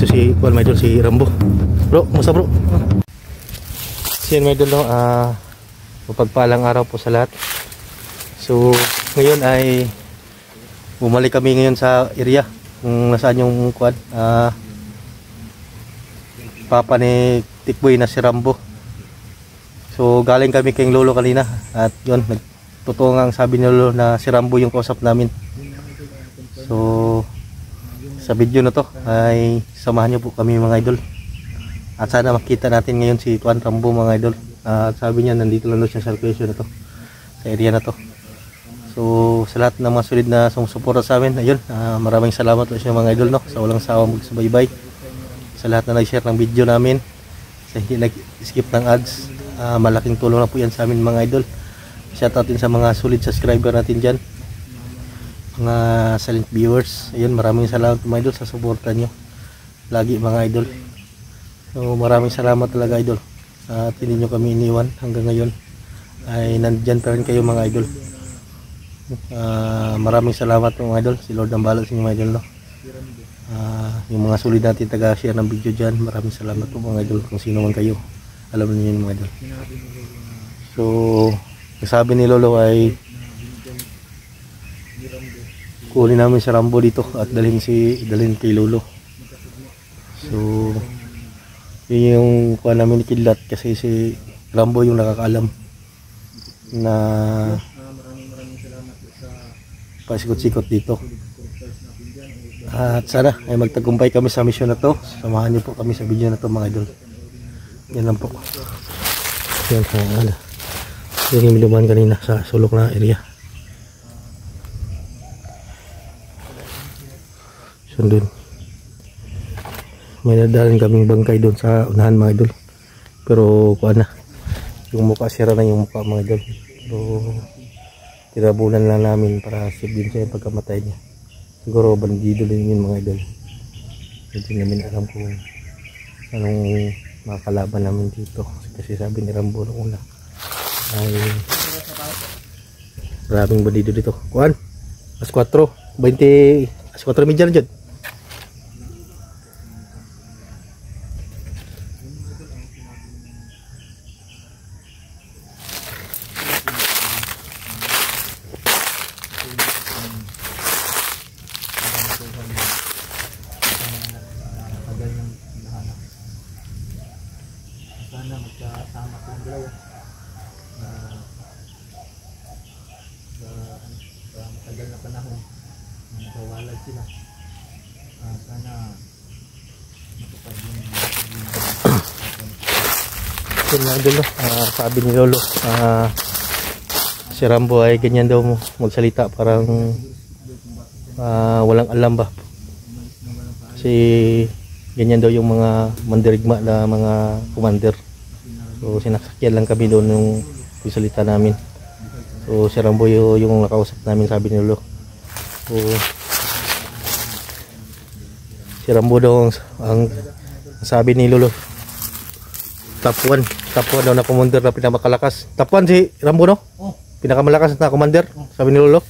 si Juan, my idol, si Rambo. Bro, musta bro? Siyan my idol, no? Mapagpalang araw po sa lahat. So ngayon ay bumalik kami ngayon sa area kung nasaan yung Juan, papa ni Tikboy na si Rambo. So galing kami kay Lolo kanina at yun, totoo nga ang sabi ni Lolo na si Rambo yung kausap namin. So sa video na to ay samahan niyo po kami mga idol. At sana makita natin ngayon si Juan Rambo mga idol. At sabi niya nandito lang daw siya sa location na to, sa area na to. So sa lahat ng mga solid na sumusuporta sa amin, ayun, maraming salamat po sa mga idol, no, sa walang sawang magsubaybay, sa lahat na nag-share ng video namin, sa hindi nag-skip ng ads. Malaking tulong na po yan sa amin mga idol. Shoutout din sa mga solid subscriber natin dyan, mga silent viewers. Ayun, maraming salamat mga idol sa suporta nyo lagi mga idol. So maraming salamat talaga idol, at hindi nyo kami iniwan hanggang ngayon, ay nandyan pa rin kayo mga idol. Maraming salamat mga idol. Si Lord ang bahala sa inyo mga idol, no? Yung mga solid natin taga-share ng video dyan, maraming salamat po mga idol. Kung sino man kayo, alam niyo yun mga idol. So sabi ni Lolo ay kunin namin si Rambo dito at dalhin kay Lolo. So yun yung kuha namin ni Kidlat, kasi si Rambo yung nakakaalam na pasikot-sikot dito. At sana ay magtagumpay kami sa mission na to. Samahan niyo po kami sa video na to mga idol. Yan lang po. Yan sa yung miluman kanina sa sulok na area. Sundun. May nadalhin kaming bangkay doon sa unahan mga idol. Pero kuha na, yung mukha, sira na yung mukha mga idol. Pero tinabunan lang namin para save din siya yung pagkamatay niya. Siguro bandido din yun mga idol. Hindi namin alam kung anong makakalaban namin dito. Kasi sabi ni Rambo noong una ay maraming bandido dito. Kuhan, as 4 medyan dyan. Sana magkasama po ang dalawa sa matagal na panahon na nagawalay sila. Sana matupad yung yun nga idol, sabi ni Lolo, si Rambo ay ganyan daw magsalita, parang walang alam ba, kasi ganyan daw yung mga mandirigma na mga commander. So sinasakyan lang kami doon yung salita namin. So si Rambo yung nakausap namin, sabi ni Lolo. So si Rambo daw ang sabi ni Lolo, top 1 daw na commander na pinakamalakas. Top 1 si Rambo, no? Pinakamalakas na commander, sabi ni Lolo.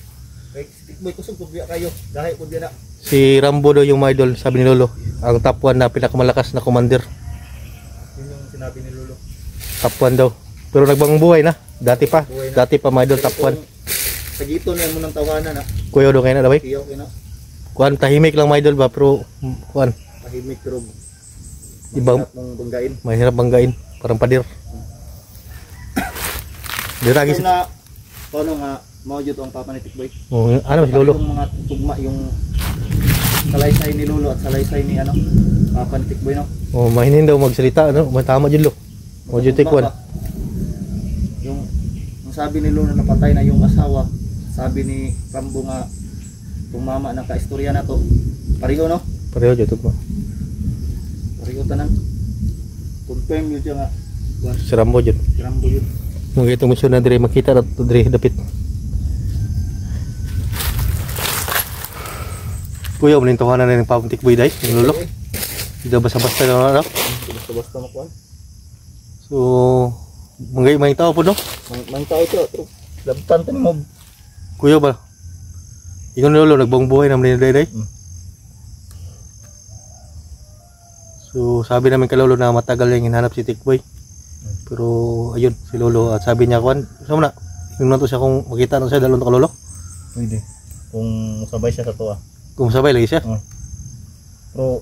Tikboy kusog pud kayo dahil pud na. Si Rambo daw yung mga idol, sabi ni Lolo, ang top 1 na pinakamalakas na commander. Yun yung sinabi ni Lolo. Top 1 daw. Pero nagbang buhay na. Dati pa mga idol, top 1. Sa gito na mo nang tawanan na. Kuya daw kayo na daway. Kiyo kina. Kuan tahimik lang mga idol ba, pero kuan Tahimik pero ibang banggain. mahirap banggain, parang padir. Diragi na paano nga mao jud ang papa ni Tikboy. Ano si Lolo? Yung mga tugma, yung salaysay ni Lolo at salaysay ni papa ni Tikboy, no? Mahinin daw magsalita, ano? Tama jud lo. Mo jud tikwan. Yung sabi ni Lolo na napatay na yung asawa, sabi ni Rambo nga kung mama na kaistorya na to, pareho, no? Pareho jud tugma. Pareho tanan. Confirm yun siya nga. Si Rambo jud. Rambo yun. Mga itong misyon na dire makita na dire dapit. Kuya, malintuhan na ng Papa Tikboy day, yung Lolo. Hindi basta-basta na, no? Basta-basta makuhan. So, may tao po, no? May tao ito. Labtan tayo mo. Kuya ba? Ikaw ni Lolo, nagbang buhay naman nila day? So sabi namin kay Lolo na matagal yung hinanap si Tikboy. Pero ayun si Lolo at sabi niya kuan, sama na. Yung nato siya kung makita na siya dalon ka Lolo. Pwede. Kung sabay siya sa tuwa. Kung sabay lagi siya. Pero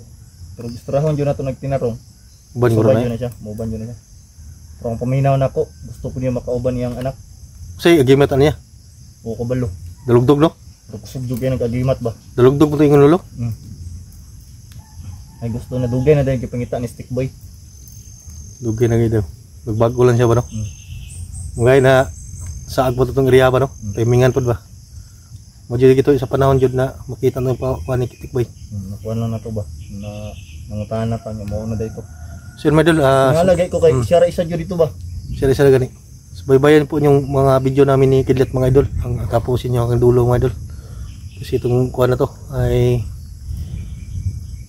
gustrahon yun na ito nagtinarong. Uban ko Subay na. yun na siya. Mauban yun na siya. Pero ang paminaw na ko, gusto ko niya makauban niyang anak. Say agimat ano niya? O kabalo. Dalugdog no? Pero kusugdog yan nag-agimat ba? Dalugdog mo tingin Lolo. Ay gusto na dugay na dahil kipangita ni Stickboy. Dugay na gid. Nagbago lang siya ba no? Mugay na saag po itong area ba no? Timingan po ba? Mo jud gito sa panahon jud na makita no pa ni Tikboy. Nakuha lang na to ba? Na nanguntahan na kanya mo na dito. Sir Medel, Nalagay ko kay siya isa jud dito ba? sila gani. Subaybayan po yung mga video namin ni Kidlat mga idol. Ang tapusin nyo hanggang dulo mga idol. Kasi itong kuha na to ay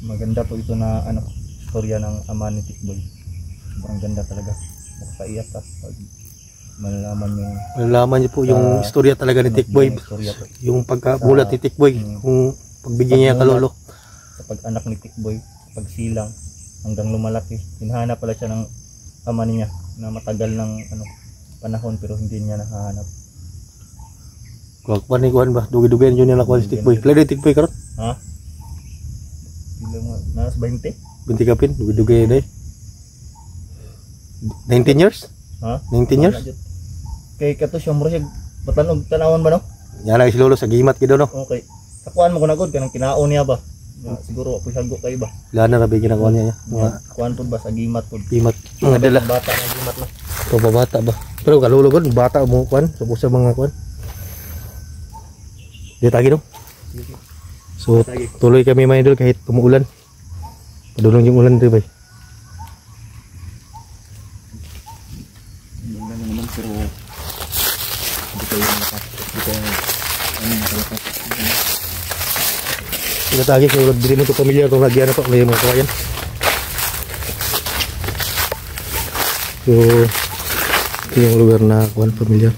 Maganda po ito na istorya ng ama ni Tikboy. Sobrang ganda talaga. Makakaiyak ka pag malalaman niyo po yung istorya talaga ni Tikboy. Yung pagkabulat ni Tikboy, yung pagbigyan niya kalolo. Sa pag-anak ni Tikboy, pagsilang hanggang lumalaki. Hinahanap pala siya ng ama niya na matagal ng panahon pero hindi niya nahahanap. Kuha ni kuhan ba? Dugi-dugian yun yung nakuha si Tikboy. Pila din Tikboy karon? Ha? Ilang nas 20? 20 kapin, dugi-dugi day. 19 years? Ha? 19 years? Kay kato siya mura siya batanog tanawon ba no? Yan lang si Lolo sa gimat kidaw no. Okay. Takuan mo ko nagod kanang kinaon niya ba? Siguro ako sago kay ba. Wala na rabi ginakuha niya. Mga kuan pud ba sa gimat pud. gimat, mga dala. Bata na gimat na. Ito pa bata ba? Pero kalolo ko, bata mo kuhan. Sa mga kuhan. Di tagi no? So tuloy kami mga idol kahit umuulan. Padulong yung ulan rin ba? Umulan naman pero hindi kayo nalakas. Tinatagi ko dili mo to pamilyar kung nagyan na pa may mga kawayan. So ito yung lugar na kuhan pamilyar.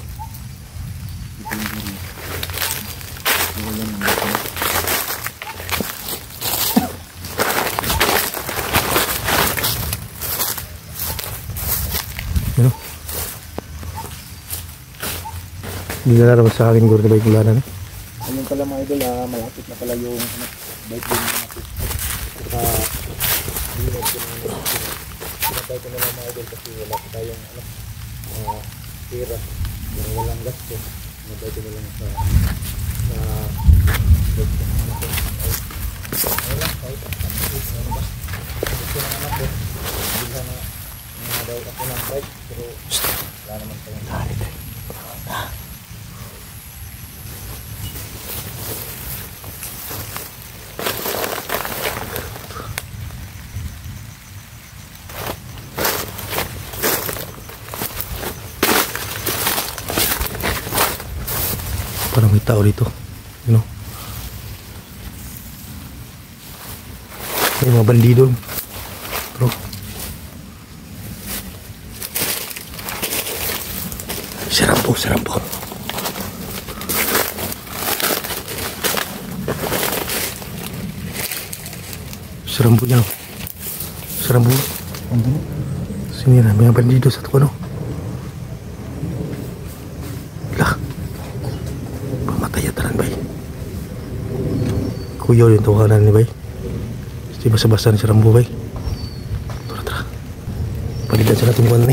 Ano? Hindi na naman sa akin guro na ba yung ulanan eh? Ayun pala mga idol, malapit na pala yung bike din natin. Saka hinag ko na pinatay ko na lang mga idol kasi wala pa tayong pera. Yung walang gasto. Pinatay ko na lang sa bike ko na natin. Wala, kahit ano ba? Gusto na anak ko. Bilhan na daw ako ng bike pero wala naman tayong Parang may tao dito, you know. May mga bandido. Bro. Sarambo. Sarambo niya. Sarambo. Sini na, may mga bandido sa tuko, no? Kuya yung tawanan ni bay. Di basa-basa ni si Rambo bay. Tara. Palitan sa natin kuwan ni.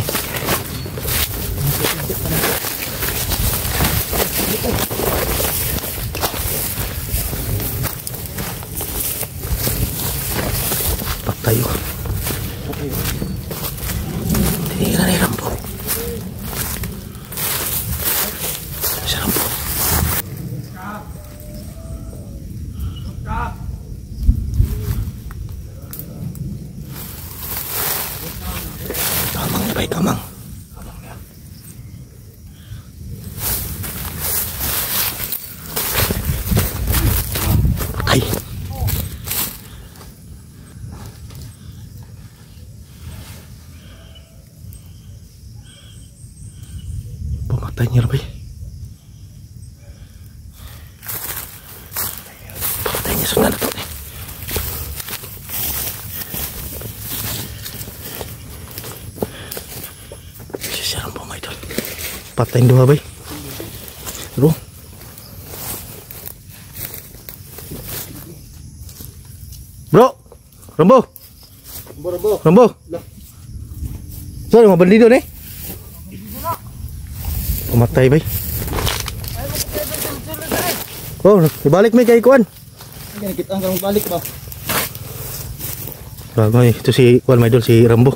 Patay yun. Tinigilan ni Rambo. Si Rambo. Kamang. Patay. Pamatay niya ba? Pamatay niya sundan na to. si Rambo mga idol. Patayin duha bay. Bro. Bro. Rambo. Rambo. Sorry, mga bandido ni. Pumatay bay. Oh, ibalik may kay kuan. Kita ang balik ba? Bago ito si kuan my idol, si Rambo.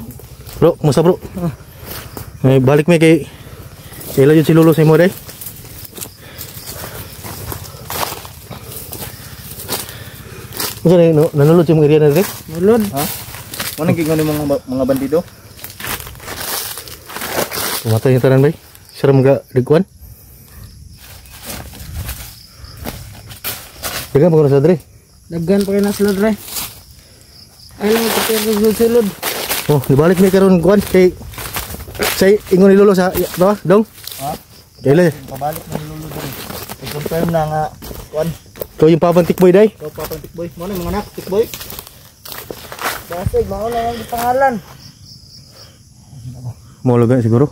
Bro, kumusta bro? Ay, balik may kay ila yun si Lolo sa imo day. Kung nanulod si mong area na rin? Nulod? Ha? Manang gingon yung mga bandido? Pumatay yung tanan bay. Sira mga digkuan. Dagan pa ko na sa dre. Daggan pa kayo na sulod re. Ay lang ito kayo sulod. Oh, dibalik may karon kuan kay say ingon ni Lolo sa dong. Ha? Kailan? Pabalik na lulod rin. I-confirm na nga kuan. Ito yung papantik boy day. Ikaw pa pang tikboy. Mo na mga anak, tikboy. Basig, mao na ang pangalan. Maulugan siguro.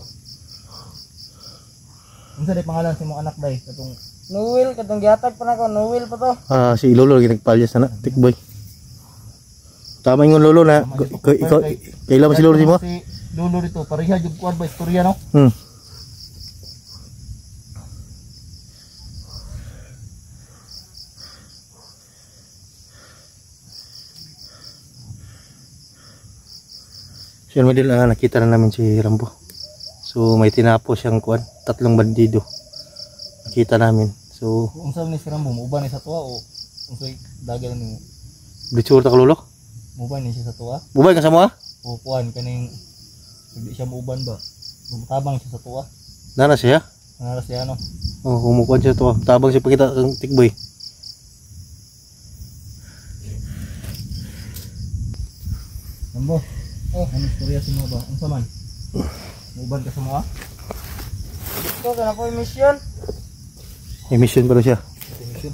Unsa day pangalan sa imong anak day? Katong Noel, katong gihatag pa na ko, Noel pa to. Ah, si Lolo lagi nagpalyas na tikboy. Tama ingon Lolo na ikaw kailan ba si Lolo si mo? Si Lolo dito, pareha jud kuan ba istorya no? So yun medyo nakita na namin si Rambo. So may tinapo siyang kuan, 3 bandido. Nakita namin. So Unsa ni si Rambo, muuban ni sa tuwa o unsay dagal ni ditsura ta ka Lolo? muuban ni siya sa tuwa? Bubay ka sa mo ha? O kuan kaning hindi siya muuban ba? Tabang siya sa tuwa. Nana siya? Nara siya no. Oh, kumukuan siya to. Tabang siya pakita ng tikboy. Rambo. Ano istorya sa mo ba? Unsa man? Muuban ka sa mo ha? Dito ka na ko mission. May mission pa rin siya. Mission.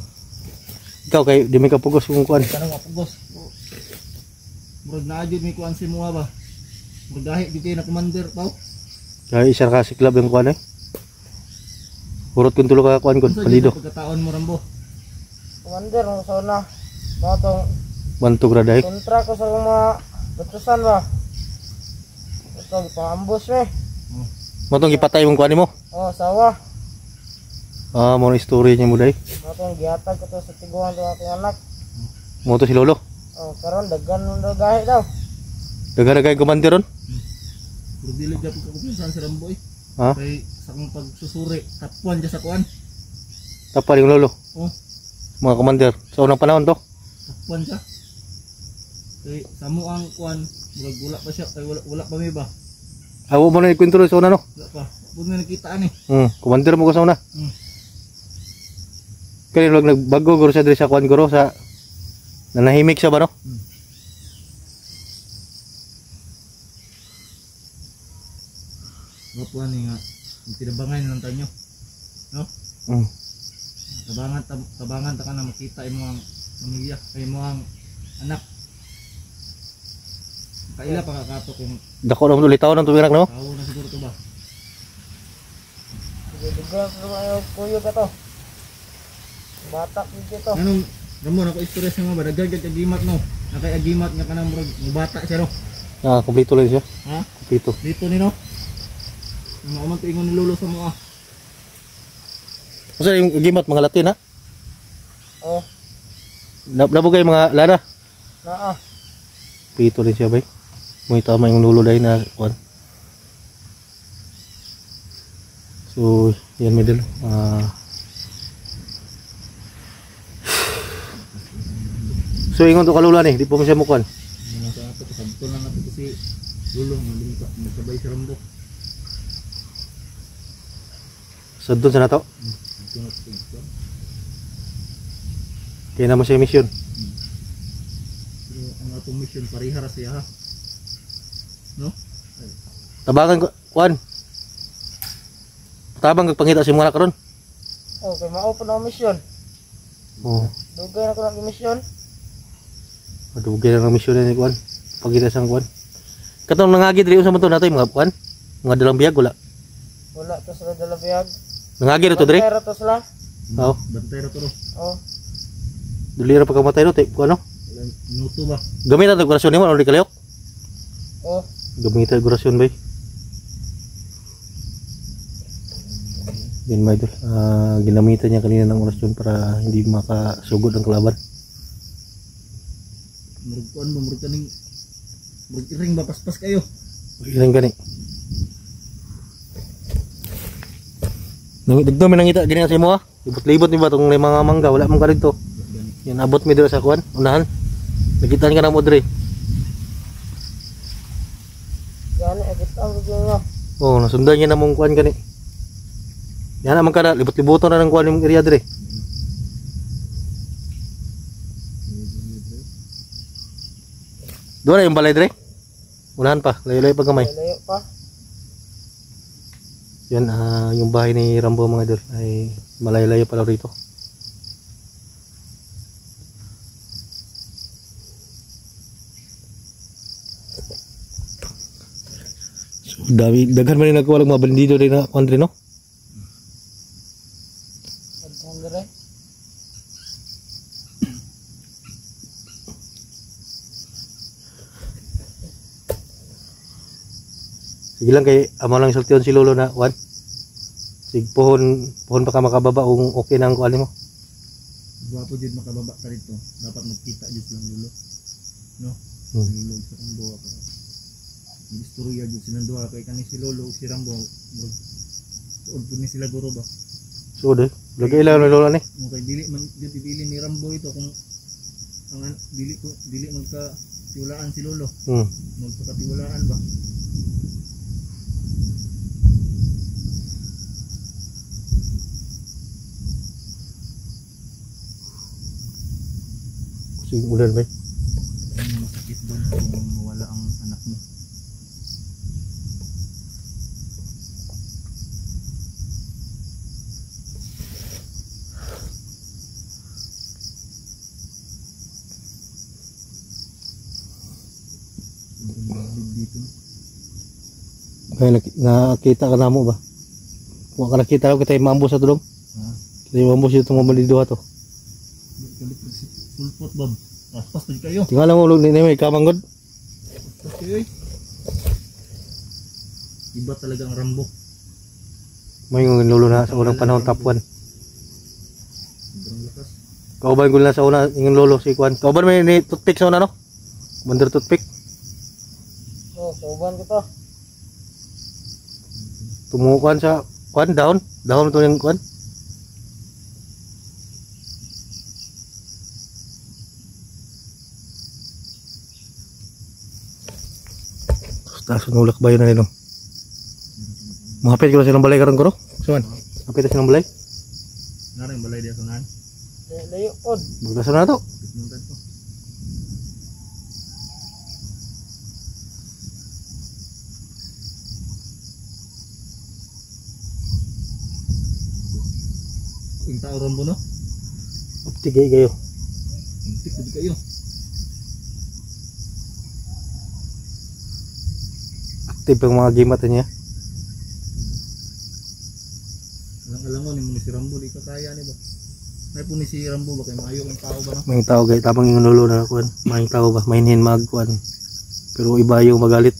Ikaw kay di may kapugos kung kuan. Kanang mapugos. Murag na jud mi kuan si mo ba? Murag dahil di kay na commander pa. Kaya isa ka si club yung kuan eh. Urot kung tulo ka kuan kun palido. Pagkataon mo Rambo. Commander, ang sauna. Mga itong Bantog ra dai. kontra ko sa mga batusan ba? Ito, ipang-ambos eh. Mo tong ipatay mong kuan mo. Oh, sawa. Ah, mo na story niya mo dai. Mga itong gihatag ko to sa tiguan itong aking anak. Mo to si Lolo. Oh, karon daggan nung gahe daw. Daga-daga commander ron. Puro dili gyud ko kumpiyansa si Rambo eh. Ha? Kay sa akong pagsusuri, tapuan dyan sa kuan. Tapal yung Lolo. Oh, Mga commander. Sa unang panahon to. tapuan siya. Kay sa mo ang kuan, murag wala pa siya, kay wala pa may ba? Awo mo na ikwento sa una no. Wala pa. Puro na nakitaan eh. Commander mo ko sa una. Kaya nagbago guro siya diri sa kuan guro sa nanahimik siya ba no? Wala pa ni nga. Tinabangan lang tanyo. No? Tabangan ta ka na makita imo ang pamilya, kay mo ang anak. Kaila pa kakato kung Dako na mo ulit taon ang tumirak no? tao na siguro to ba? Daggan ko mga kuyo ka to. Bata dito. Anong Ramon ako istorya sa mga ba dagdag agimat no. Nakay agimat nga kanang murag bata siya no. Ah, kumpleto lang siya. Ha? Kumpleto. Dito ni no. Ano man to ingon ni Lolo sa mga. Kasi yung gimat mga Latin ha? Oh, Nabugay mga lana. naa. Kumpleto rin siya bay. Muy tama yung Lolo dahil na kuan. So, yan medyo. So, ingon to kalula ni, di po mo siya mukuan. Mga sa ato kasabto lang nato si Lolo nga dili ka sabay si Rambo. So, doon sa nato. Kaya naman siya mission. Pero ang atong mission parihara siya ha. No? Tabangan ko, kuan. Tabang kagpangita si mga karon. Oh, kay mao pa na ang mission. Oh, Dugay na ko ng mission. madugay na ng mission ni kuan. Pagita sang kuan. Katong nangagi diri sa mo to natay mga kuan. Mga dalang biyag wala. Wala to sila dala biyag. Nangagi na to dre. Pero to sila. Oo. Bantay ra to ro. Oh. Dili ra pagkamatay no, ko ano? Minuto ba? Gamitan ta dekorasyon nimo ano di kaliyok? Oh. Gamitan dekorasyon bay. Yan mga idol. Ginamitan niya kanina ng orasyon para hindi makasugod ang kalaban. Murag kuan mo, murag kaning murag iring ba paspas kayo. Ilang gani. Nangitagdo mi nangita gini sa imo ha. Libot-libot ni ba tong mga mangga wala man ka dito. Yan abot mi dira sa kuan, unahan. Nakitaan ka na mo dre. Gani agit ang video. Oh, nasundan niya na mong kuan gani. Yan naman kada libot-liboton na ng kuan yung area dre. Doon na yung balay dre. Unahan pa, layo-layo pa gamay. Layo pa. Yan, yung bahay ni Rambo mga idol ay malayo-layo pala rito. So, daghan man yung nagkawalang mga bandido rin na country, no? Pagkan dire. Sige lang kay amo lang sultiyon si Lolo na wan. Sig pohon pa ka makababa kung okay nang kuan mo. Gwapo jud makababa ka rito. Dapat magkita jud lang Lolo. No? Hmm. Lolo sa Rambo para. Istorya jud silang duha kay kani si Lolo ug si Rambo. Tuod pud ni sila guro ba. So de, lagay lang ni Lolo ni. Mo kay dili man jud dili ni Rambo ito kung ang dili magka tiwalaan si Lolo. Magpakatiwalaan ba? Sige ulan ba? Ang masakit doon kung mawala ang anak mo. Dito. Kaya nakita ka na mo ba? Kung ka nakita ko kita yung mambo sa tulong. Ha? Kita yung mambo sa itong mabandido to. Sulpot Bob. Paspas pa kayo. Tingala mo ulo ni may kamanggod. Paspas kayo eh. Iba talaga ang Rambo. May yung Lolo na sa unang panahon top 1. Sobrang lakas. Kauban ko na sa una yung Lolo si Kwan. Kauban may ni toothpick sa una no? Commander toothpick. Oh, kauban ko to. Tumukuan sa Kwan dahon. Dahon to yung Kwan. Taas nulak bayo na nilo. Mahapit ko silang balay karon ko ro. Suman. Hapit silang balay. Nara yung balay dia sunan. Layo pod. Bugnasan na to. Pitnuntan ko. Yung tao Rambo no? Tigay kayo. Untik din kayo. Active yung mga game natin niya. Alang-alangon yung si Rambo di ka kaya ni ba? May po ni si Rambo ba kay maayo ang tao ba no? May tao kay tamang yung Lolo na Kwan. May tao ba? Mainhin magkuan. Pero iba yung magalit.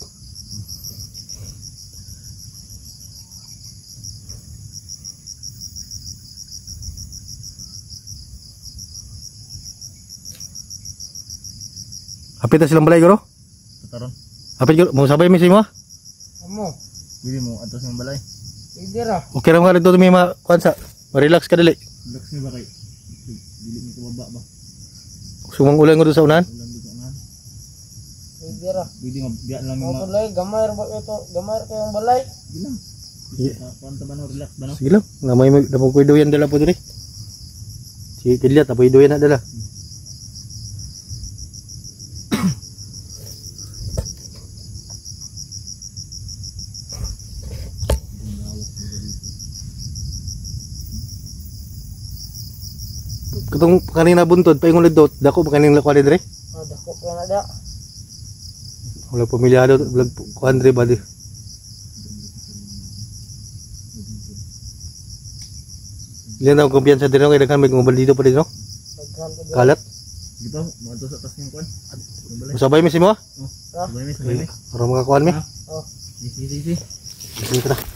Hapit na silang balay garo? Kataron. Hapit garo? Mau sabay mi sa imo? Amo. Bili mo atas ng balay. Pwede ra. Okay ra mga dito mi kuan sa. Ma-relax ka dali. Relax ni ba kay? Dili mo kababa ba? Sumang ulan ko doon sa unahan. Ulan dito na. Pwede ra. Bili mo biya lang Mo yung balay gamay ra ba ito? Gamay ra kayong balay. bilang. Yeah. Kuanta ba no relax ba no? Sige lang. Namay mo dapat ko doyan dala po diri. Si Kidlat apoy doyan na dala. Katong kanina buntod paingon lidot dako ba kaning lakwani dire? Ah, dako kaya na da. Wala pamilyado vlog kuan dire ba di. Hindi na kumpiyansa din ako, kailangan may ngubal dito pa din, no? Naghan ko dyan. Kalat. Di ba? Mato sa tas yung kuan. Masabay mo si mo? Sabay mi, sabay mi. Para makakuhan mi. Oh. Si. Sige ka na.